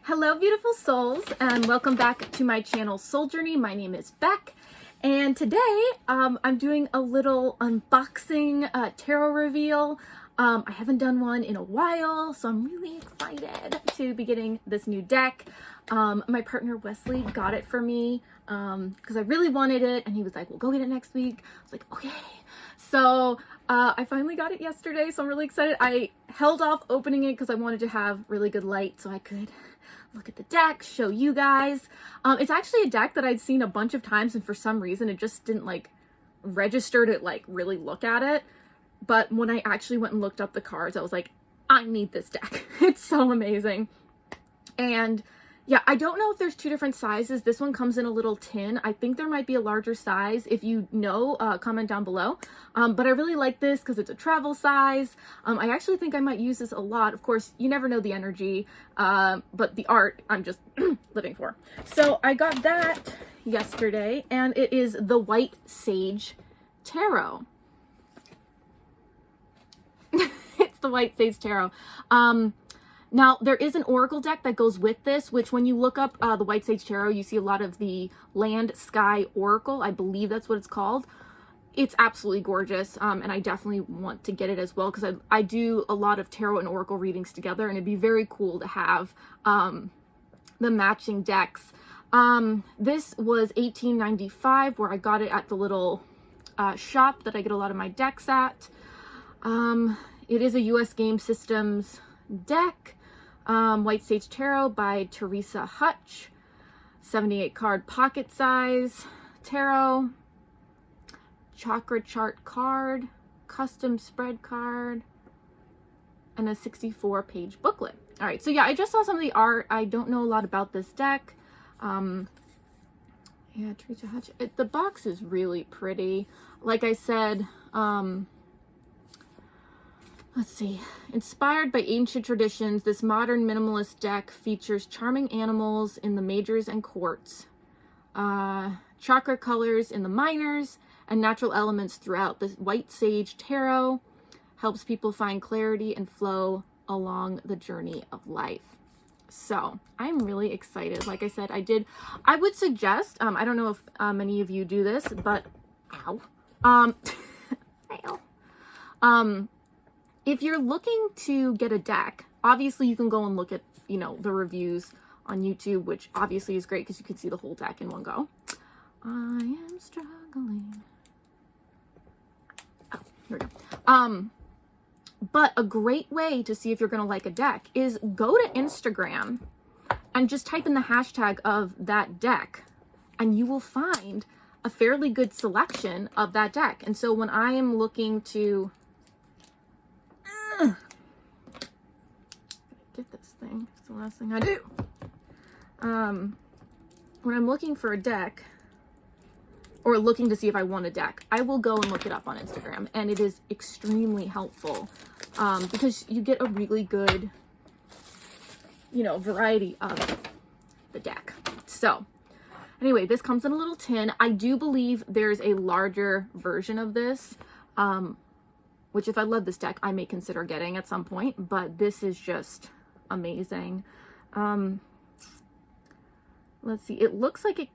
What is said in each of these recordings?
Hello beautiful souls, and welcome back to my channel Soul Journey. My name is Beck, and today I'm doing a little unboxing tarot reveal. I haven't done one in a while, so I'm really excited to be getting this new deck. My partner Wesley got it for me because I really wanted it, and he was like, "Well, go get it next week." I was like, "Okay." So I finally got it yesterday, so I'm really excited. I held off opening it because I wanted to have really good light so I could look at the deck, show you guys. It's actually a deck that I'd seen a bunch of times, and for some reason it just didn't like register to like really look at it. But when I actually went and looked up the cards, I was like, I need this deck. It's so amazing. And yeah, I don't know if there's two different sizes. This one comes in a little tin. I think there might be a larger size. If you know, comment down below. But I really like this because it's a travel size. I actually think I might use this a lot. Of course, you never know the energy, but the art I'm just living for. So I got that yesterday, and it is the White Sage Tarot. It's the White Sage Tarot. Now, there is an oracle deck that goes with this, which when you look up the White Sage Tarot, you see a lot of the Land Sky Oracle. I believe that's what it's called. It's absolutely gorgeous, and I definitely want to get it as well because I do a lot of tarot and oracle readings together, and it'd be very cool to have the matching decks. This was $18.95, where I got it at the little shop that I get a lot of my decks at. It is a US Game Systems deck. White Sage Tarot by Teresa Hutch, 78 card pocket size tarot, chakra chart card, custom spread card, and a 64-page booklet. All right, so yeah, I just saw some of the art. I don't know a lot about this deck. Yeah, Teresa Hutch. The box is really pretty. Like I said, let's see. Inspired by ancient traditions, this modern minimalist deck features charming animals in the majors and courts, chakra colors in the minors, and natural elements throughout. The White Sage Tarot helps people find clarity and flow along the journey of life. So I'm really excited. Like I said, I would suggest, I don't know if many of you do this, but ow. Ow. If you're looking to get a deck, obviously you can go and look at, you know, the reviews on YouTube, which obviously is great because you can see the whole deck in one go. I am struggling. Oh, here we go. But a great way to see if you're going to like a deck is go to Instagram and just type in the hashtag of that deck, and you will find a fairly good selection of that deck. And so when I am looking to get this thing, it's the last thing I do. When I'm looking for a deck or looking to see if I want a deck, I will go and look it up on Instagram, and it is extremely helpful because you get a really good, you know, variety of the deck. So anyway, this comes in a little tin. I do believe there's a larger version of this, which if I love this deck, I may consider getting at some point, but this is just amazing. Let's see, it looks like it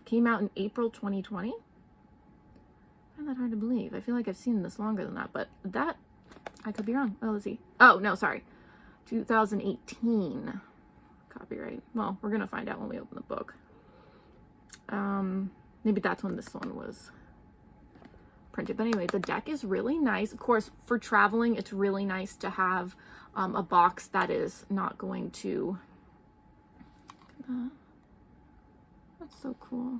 came out in April 2020. I find that hard to believe. I feel like I've seen this longer than that, but that, I could be wrong. Oh, let's see. Oh, no, sorry. 2018 copyright. Well, we're going to find out when we open the book. Maybe that's when this one was printed. But anyway, the deck is really nice. Of course, for traveling, it's really nice to have a box that is not going to... That's so cool.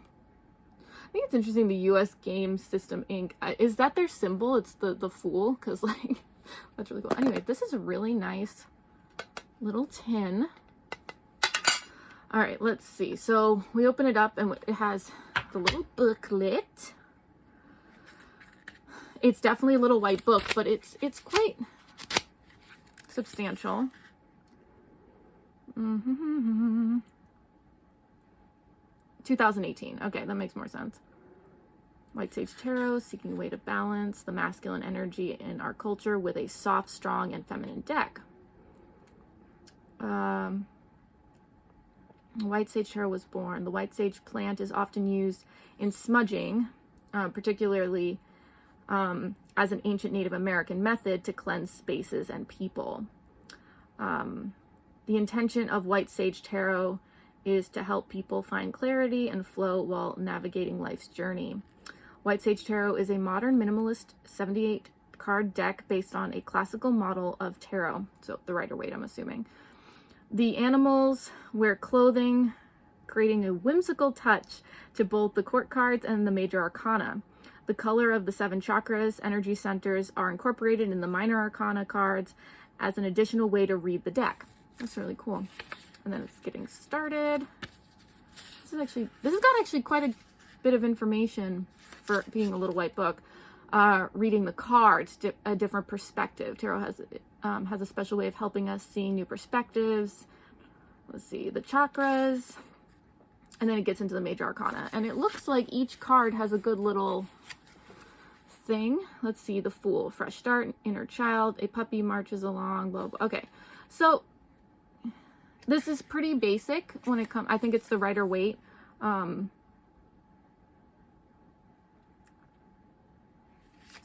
I think it's interesting, the US Game System Inc. Is that their symbol? It's the Fool? Because, like, that's really cool. Anyway, this is a really nice little tin. All right, let's see. So we open it up, and it has the little booklet. It's definitely a little white book, but it's quite substantial. 2018. Okay, that makes more sense. White Sage Tarot, seeking a way to balance the masculine energy in our culture with a soft, strong, and feminine deck. White Sage Tarot was born. The White Sage plant is often used in smudging, particularly as an ancient Native American method to cleanse spaces and people. The intention of White Sage Tarot is to help people find clarity and flow while navigating life's journey. White Sage Tarot is a modern minimalist 78 card deck based on a classical model of tarot. So the Rider-Waite, I'm assuming. The animals wear clothing, creating a whimsical touch to both the court cards and the major arcana. The color of the 7 chakras, energy centers, are incorporated in the minor arcana cards as an additional way to read the deck. That's really cool. And then it's getting started. This has got actually quite a bit of information for being a little white book. Reading the cards, a different perspective. Tarot has a special way of helping us see new perspectives. Let's see, the chakras. And then it gets into the major arcana. And it looks like each card has a good little thing. Let's see, the Fool, fresh start, inner child, a puppy marches along, blah, blah. Okay, so this is pretty basic when it comes, I think it's the Rider-Waite. So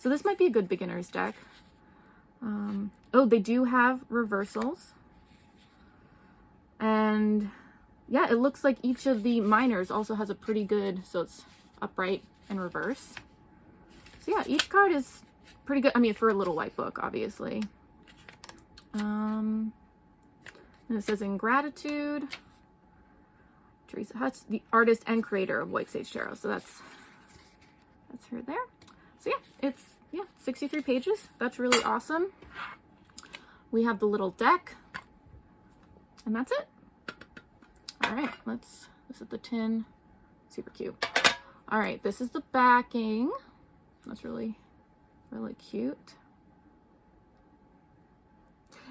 this might be a good beginner's deck. Oh, they do have reversals. And yeah, it looks like each of the minors also has a pretty good, so it's upright and reverse. So yeah, each card is pretty good. I mean, for a little white book, obviously. And it says in gratitude, Teresa Hutch, the artist and creator of White Sage Tarot. So that's her there. So yeah, it's 63 pages. That's really awesome. We have the little deck, and that's it. All right, this is the tin. Super cute. All right, this is the backing. That's really, really cute.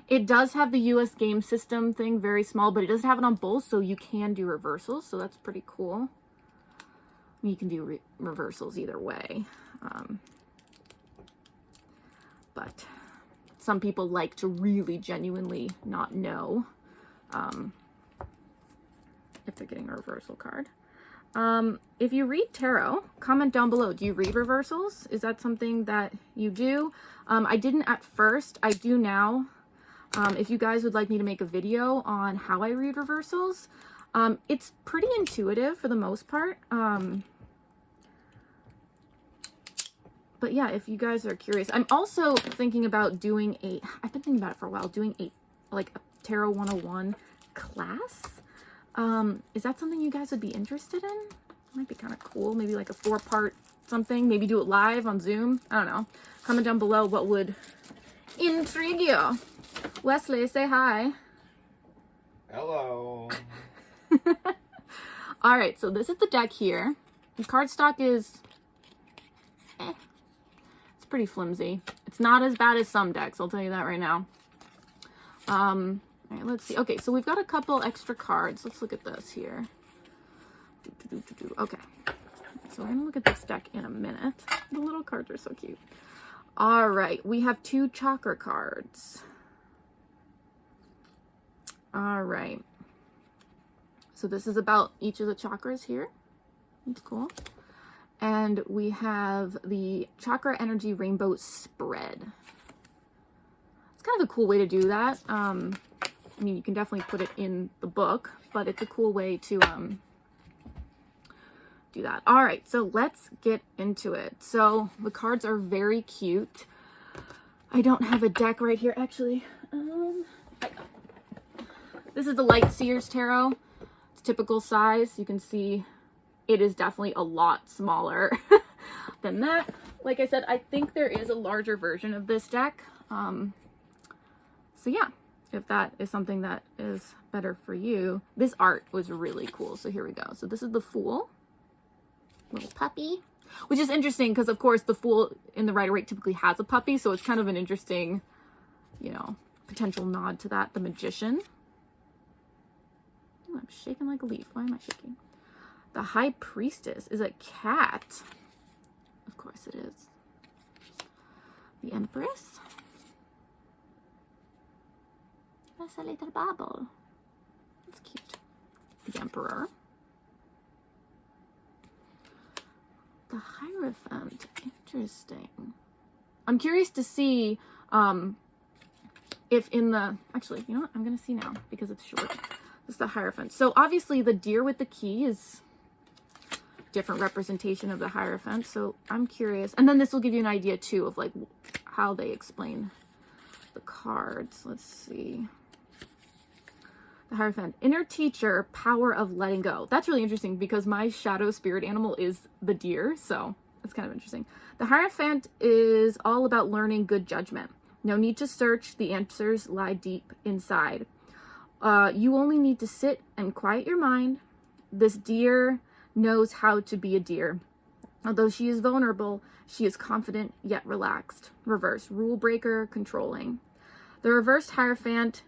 It does have the US game system thing, very small, but it doesn't have it on both, so you can do reversals, so that's pretty cool. You can do reversals either way. But some people like to really genuinely not know if they're getting a reversal card. If you read tarot, comment down below. Do you read reversals? Is that something that you do? I didn't at first. I do now. If you guys would like me to make a video on how I read reversals, it's pretty intuitive for the most part. But yeah, if you guys are curious, I'm also thinking about I've been thinking about it for a while, doing a Tarot 101 class. Is that something you guys would be interested in? Might be kind of cool. Maybe like a 4-part something. Maybe do it live on Zoom. I don't know. Comment down below what would intrigue you. Wesley, say hi. Hello. All right, so this is the deck here. The cardstock is it's pretty flimsy. It's not as bad as some decks, I'll tell you that right now. All right, let's see. Okay, so we've got a couple extra cards. Let's look at this here. Okay, so we're gonna look at this deck in a minute. The little cards are so cute. All right, we have 2 chakra cards. All right, so this is about each of the chakras here. That's cool. And we have the chakra energy rainbow spread. It's kind of a cool way to do that. I mean, you can definitely put it in the book, but it's a cool way to do that. All right, so let's get into it. So the cards are very cute. I don't have a deck right here, actually. This is the Light Seers Tarot. It's typical size. You can see it is definitely a lot smaller than that. Like I said, I think there is a larger version of this deck. So yeah, if that is something that is better for you. This art was really cool. So here we go. So this is the Fool. Little puppy. Which is interesting because, of course, the Fool in the Rider-Waite typically has a puppy. So it's kind of an interesting, you know, potential nod to that. The Magician. Oh, I'm shaking like a leaf. Why am I shaking? The High Priestess is a cat. Of course it is. The Empress. That's a little bubble. That's cute. The Emperor. The Hierophant. Interesting. I'm curious to see if in the... Actually, you know what? I'm going to see now because it's short. This is the Hierophant. So obviously the deer with the key is different representation of the Hierophant. So I'm curious. And then this will give you an idea too of like how they explain the cards. Let's see. The Hierophant. Inner teacher, power of letting go. That's really interesting because my shadow spirit animal is the deer. So that's kind of interesting. The Hierophant is all about learning good judgment. No need to search. The answers lie deep inside. You only need to sit and quiet your mind. This deer knows how to be a deer. Although she is vulnerable, she is confident yet relaxed. Reverse, rule breaker, controlling. The reversed Hierophant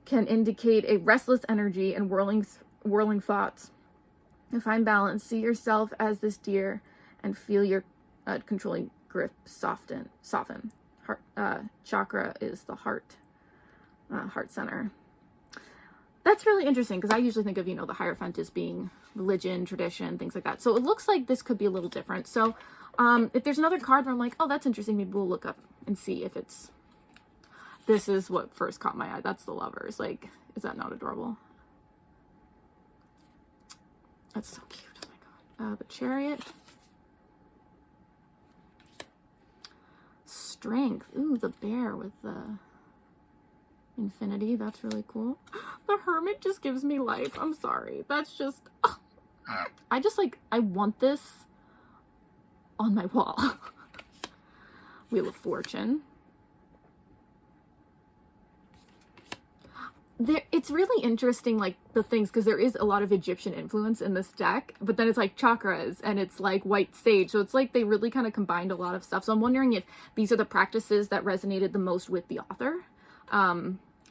can indicate a restless energy and whirling thoughts. To find balance, see yourself as this deer and feel your controlling grip soften. Heart, chakra is the heart center. That's really interesting because I usually think of, you know, the Hierophant as being religion, tradition, things like that. So it looks like this could be a little different. So if there's another card where I'm like, oh, that's interesting, maybe we'll look up and see if it's... This is what first caught my eye. That's the Lovers. Like, is that not adorable? That's so cute. Oh my God. The Chariot. Strength. Ooh, the bear with the infinity. That's really cool. The Hermit just gives me life. I'm sorry. That's just... Oh. I just like... I want this on my wall. Wheel of Fortune. It's really interesting, like, the things, because there is a lot of Egyptian influence in this deck, but then it's like chakras, and it's like white sage, so it's like they really kind of combined a lot of stuff. So I'm wondering if these are the practices that resonated the most with the author.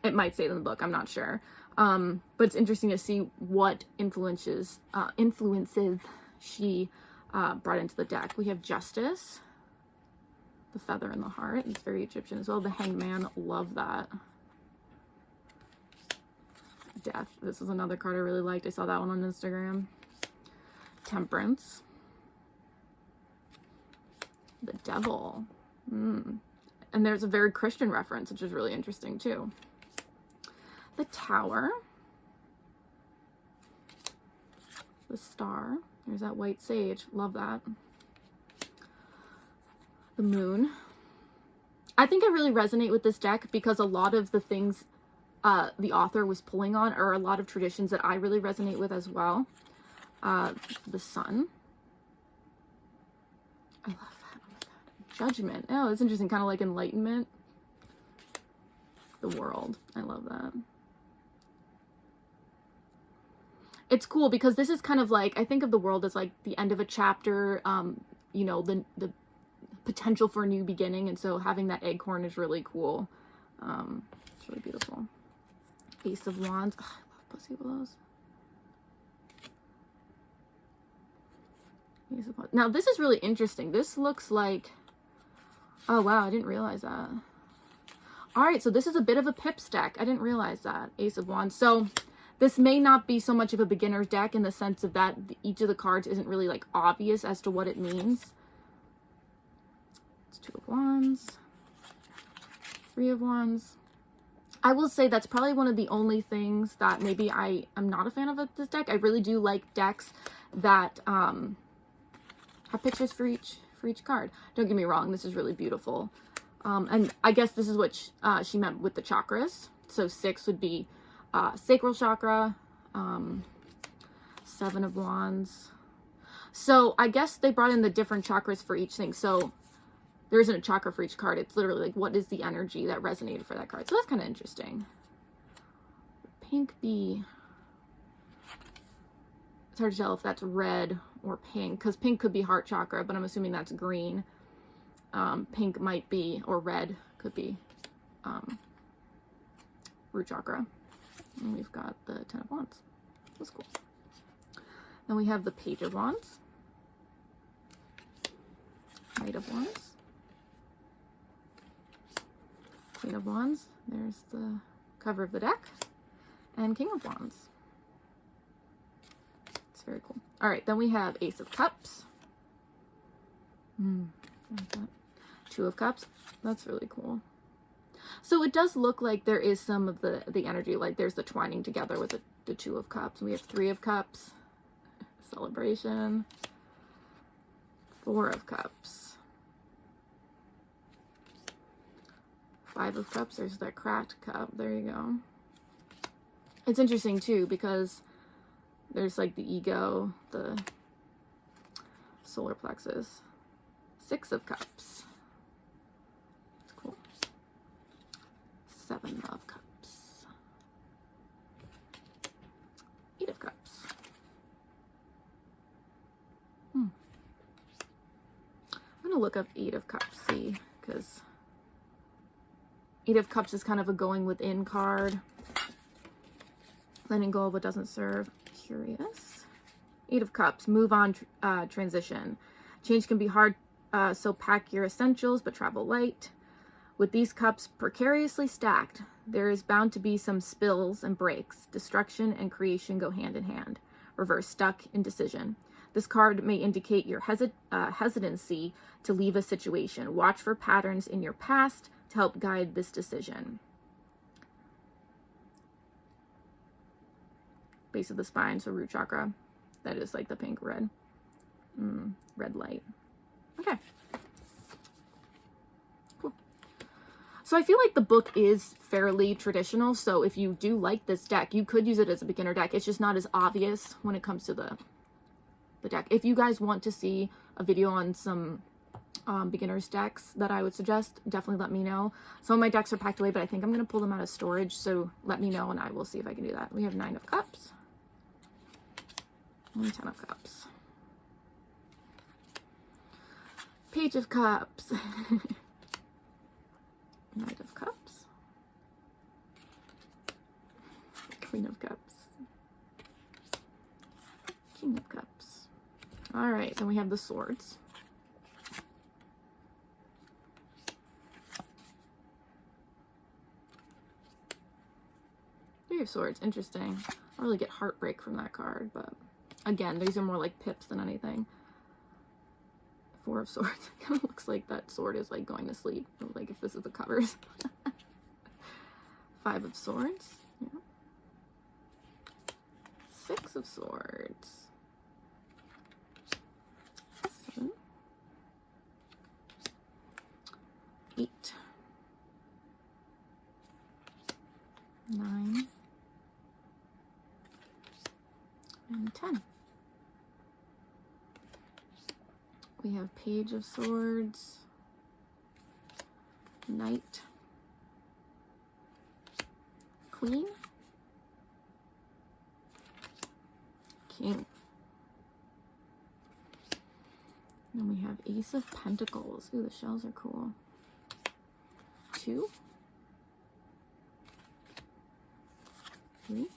It might say it in the book, I'm not sure. But it's interesting to see what influences she brought into the deck. We have Justice, the Feather in the Heart. It's very Egyptian as well. The Hangman, love that. Death. This is another card I really liked. I saw that one on Instagram. Temperance. The Devil. And there's a very Christian reference, which is really interesting too. The Tower. The Star. There's that white sage. Love that. The Moon. I think I really resonate with this deck because a lot of the things the author was pulling on are a lot of traditions that I really resonate with as well. The Sun. I love that. Oh my God. Judgment. Oh, it's interesting. Kind of like enlightenment. The World. I love that. It's cool because this is kind of like, I think of the World as like the end of a chapter, you know, the potential for a new beginning. And so having that acorn is really cool. It's really beautiful. Ace of Wands. Oh, I love Pussy Willows. Ace of Wands. Now, this is really interesting. This looks like... Oh, wow. I didn't realize that. All right. So this is a bit of a Pips deck. I didn't realize that. Ace of Wands. So this may not be so much of a beginner's deck in the sense of that each of the cards isn't really like obvious as to what it means. It's Two of Wands. Three of Wands. I will say that's probably one of the only things that maybe I am not a fan of this deck. I really do like decks that have pictures for each card. Don't get me wrong, this is really beautiful. And I guess this is what she meant with the chakras. So 6 would be sacral chakra, 7 of Wands. So I guess they brought in the different chakras for each thing. So there isn't a chakra for each card. It's literally like, what is the energy that resonated for that card? So that's kind of interesting. Pink bee. It's hard to tell if that's red or pink, because pink could be heart chakra, but I'm assuming that's green. Pink might be, or red could be root chakra. And we've got the 10 of Wands. That's cool. Then we have the Page of Wands. Knight of Wands. Queen of Wands. There's the cover of the deck. and King of Wands. It's very cool. All right, then we have Ace of Cups. Two of Cups. That's really cool. So it does look like there is some of the energy, like there's the twining together with the Two of Cups. We have Three of Cups. Celebration. Four of Cups. Five of Cups. There's that cracked cup. There you go. It's interesting too because there's like the ego, the solar plexus. Six of Cups. That's cool. Seven of Cups. Eight of Cups. I'm gonna look up Eight of Cups, see, because Eight of Cups is kind of a going within card. Letting go of what doesn't serve. Curious. Eight of Cups. Move on, transition. Change can be hard, so pack your essentials, but travel light. With these cups precariously stacked, there is bound to be some spills and breaks. Destruction and creation go hand in hand. Reverse, stuck, indecision. This card may indicate your hesitancy to leave a situation. Watch for patterns in your past to help guide this decision. Base of the spine, so root chakra. That is like the pink red. Red light. Okay. Cool. So I feel like the book is fairly traditional, so if you do like this deck, you could use it as a beginner deck. It's just not as obvious when it comes to the deck. If you guys want to see a video on some beginners decks that I would suggest, definitely let me know. Some of my decks are packed away, but I think I'm going to pull them out of storage, so let me know and I will see if I can do that. We have Nine of Cups and Ten of Cups. Page of Cups. Knight of Cups. Queen of Cups. King of Cups. All right, then we have the swords. Three of Swords, interesting. I don't really get heartbreak from that card, but again, these are more like pips than anything. Four of Swords. It kind of looks like that sword is like going to sleep, like if this is the covers. Five of Swords. Yeah. Six of Swords. Seven. Eight. Nine. And 10. We have Page of Swords, Knight, Queen, King. Then we have Ace of Pentacles. Ooh, the shells are cool. 2, 3,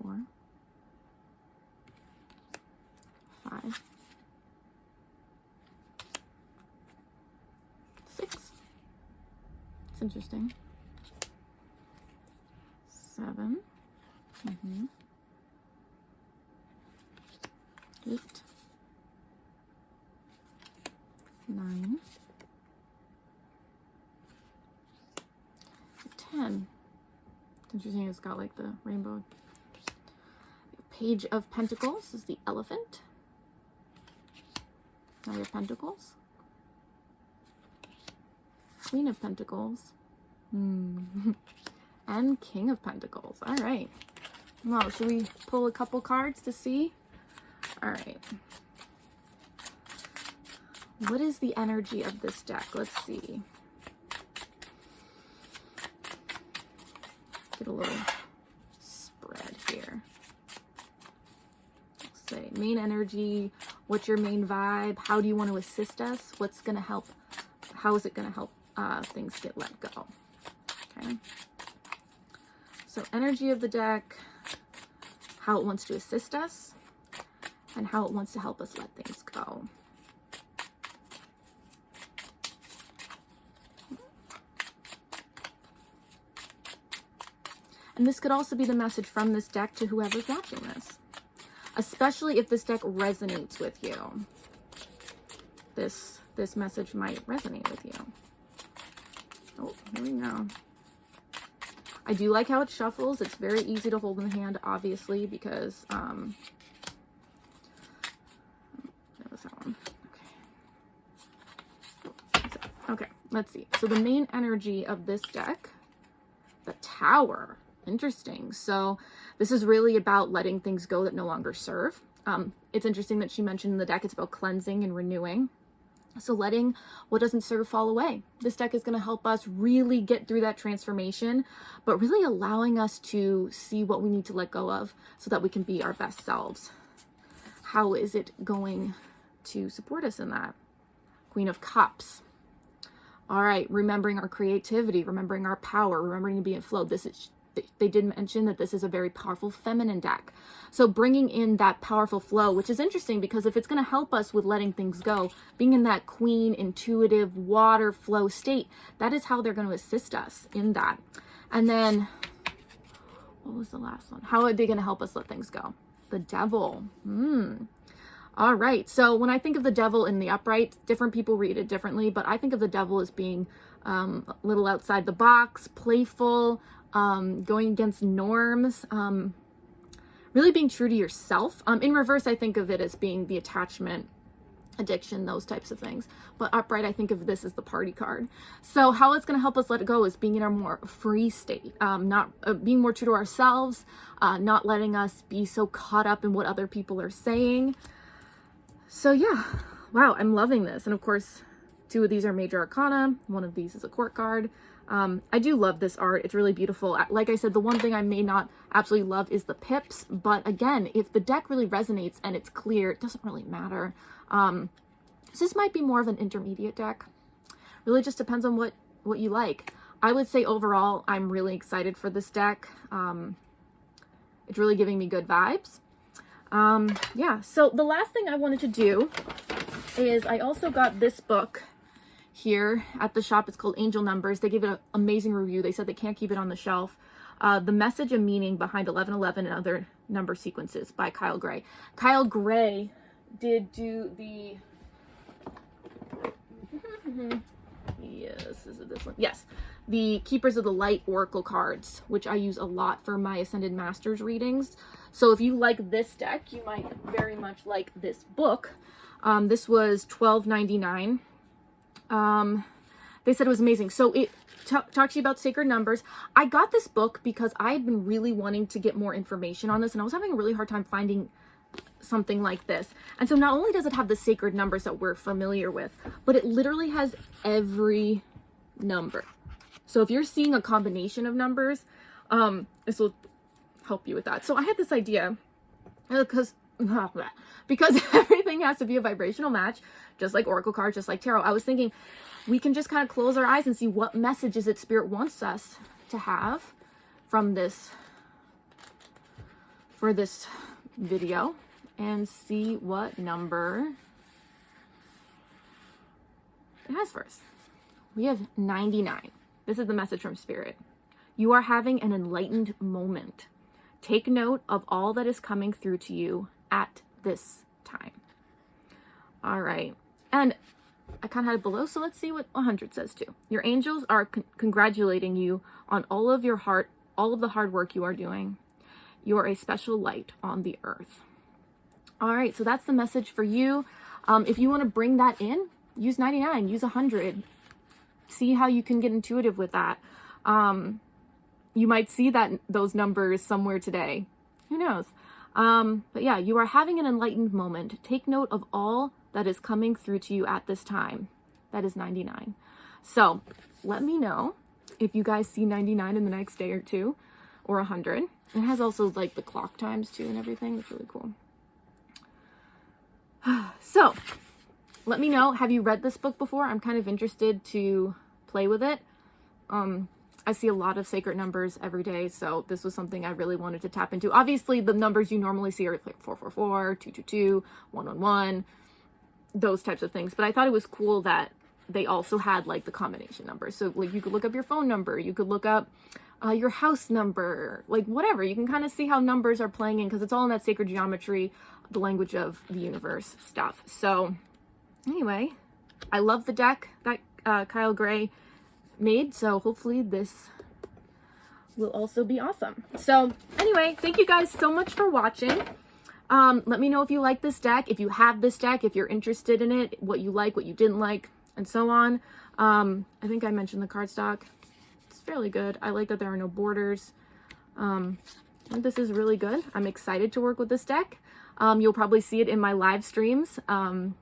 4, 5, 6. It's interesting. 7. 8. 9. 10. It's interesting, it's got like the rainbow. Page of Pentacles is the elephant. Knight of Pentacles. Queen of Pentacles. And King of Pentacles. All right. Well, should we pull a couple cards to see? All right. What is the energy of this deck? Let's see. Get a little spread here. Let's say main energy. What's your main vibe? How do you want to assist us? What's going to help? How is it going to help things get let go? Okay. So energy of the deck, how it wants to assist us, and how it wants to help us let things go. And this could also be the message from this deck to whoever's watching this, especially if this deck resonates with you. This message might resonate with you. Oh, here we go. I do like how it shuffles. It's very easy to hold in the hand, obviously, because that was that one. Okay, let's see. So the main energy of this deck, the Tower. Interesting. So this is really about letting things go that no longer serve. It's interesting that she mentioned in the deck it's about cleansing and renewing. So letting what doesn't serve fall away. This deck is going to help us really get through that transformation, but really allowing us to see what we need to let go of so that we can be our best selves. How is it going to support us in that? Queen of Cups. All right, remembering our creativity, remembering our power, remembering to be in flow. They did mention that this is a very powerful feminine deck. So bringing in that powerful flow, which is interesting because if it's going to help us with letting things go, being in that queen, intuitive, water flow state, that is how they're going to assist us in that. And then, what was the last one? How are they going to help us let things go? The Devil. All right. So when I think of the Devil in the upright, different people read it differently, but I think of the Devil as being a little outside the box, playful, going against norms, really being true to yourself. In reverse, I think of it as being the attachment, addiction, those types of things. But upright, I think of this as the party card. So how it's going to help us let it go is being in a more free state, not being more true to ourselves, not letting us be so caught up in what other people are saying. So yeah, wow, I'm loving this. And of course, 2 of these are major arcana. 1 of these is a court card. I do love this art. It's really beautiful. Like I said, the one thing I may not absolutely love is the pips. But again, if the deck really resonates and it's clear, it doesn't really matter. So this might be more of an intermediate deck. Really just depends on what you like. I would say overall, I'm really excited for this deck. It's really giving me good vibes. Yeah, so the last thing I wanted to do is I also got this book here at the shop. It's called Angel Numbers. They gave it an amazing review. They said they can't keep it on the shelf. The Message and Meaning Behind 1111 and Other Number Sequences by Kyle Gray. Kyle Gray did do the... Yes, is it this one? Yes. The Keepers of the Light Oracle cards, which I use a lot for my Ascended Masters readings. So if you like this deck, you might very much like this book. This was $12.99. They said it was amazing. So it talks to you about sacred numbers. I got this book because I had been really wanting to get more information on this, and I was having a really hard time finding something like this. And so not only does it have the sacred numbers that we're familiar with, but it literally has every number. So if you're seeing a combination of numbers, this will help you with that. So I had this idea because everything has to be a vibrational match, just like Oracle cards, just like Tarot. I was thinking we can just kind of close our eyes and see what messages that Spirit wants us to have from this, for this video, and see what number it has for us. We have 99. This is the message from Spirit. You are having an enlightened moment. Take note of all that is coming through to you at this time. All right. And I kind of had it below, so let's see what 100 says too. Your angels are congratulating you on all of the hard work you are doing. You are a special light on the earth. All right. So that's the message for you. If you want to bring that in, use 99, use 100. See how you can get intuitive with that. You might see those numbers somewhere today. Who knows? But yeah, you are having an enlightened moment. Take note of all that is coming through to you at this time. That is 99. So let me know if you guys see 99 in the next day or two, or 100. It has also like the clock times too and everything. It's really cool. So let me know, have you read this book before? I'm kind of interested to play with it. I see a lot of sacred numbers every day, so this was something I really wanted to tap into. Obviously, the numbers you normally see are like 444, 222, 111, those types of things. But I thought it was cool that they also had like the combination numbers. So like you could look up your phone number, you could look up your house number, like whatever. You can kind of see how numbers are playing in because it's all in that sacred geometry, the language of the universe stuff. So anyway, I love the deck that Kyle Gray made, so hopefully this will also be awesome. So anyway, thank you guys so much for watching. Let me know if you like this deck, if you have this deck, if you're interested in it, what you like, what you didn't like, and so on. I think I mentioned the cardstock. It's fairly good. I like that there are no borders. I think this is really good. I'm excited to work with this deck. You'll probably see it in my live streams in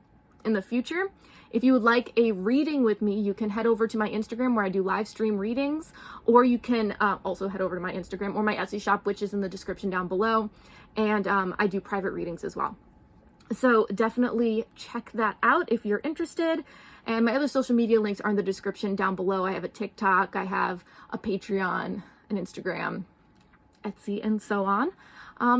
the future. If you would like a reading with me, you can head over to my Instagram where I do live stream readings, or you can also head over to my Instagram or my Etsy shop, which is in the description down below. And I do private readings as well. So definitely check that out if you're interested. And my other social media links are in the description down below. I have a TikTok, I have a Patreon, an Instagram, Etsy, and so on.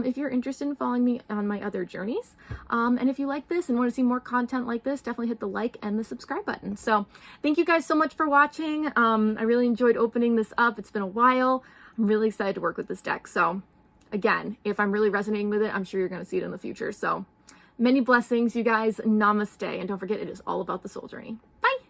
If you're interested in following me on my other journeys. And if you like this and want to see more content like this, definitely hit the like and the subscribe button. So thank you guys so much for watching. I really enjoyed opening this up. It's been a while. I'm really excited to work with this deck. So again, if I'm really resonating with it, I'm sure you're going to see it in the future. So many blessings, you guys. Namaste. And don't forget, it is all about the soul journey. Bye.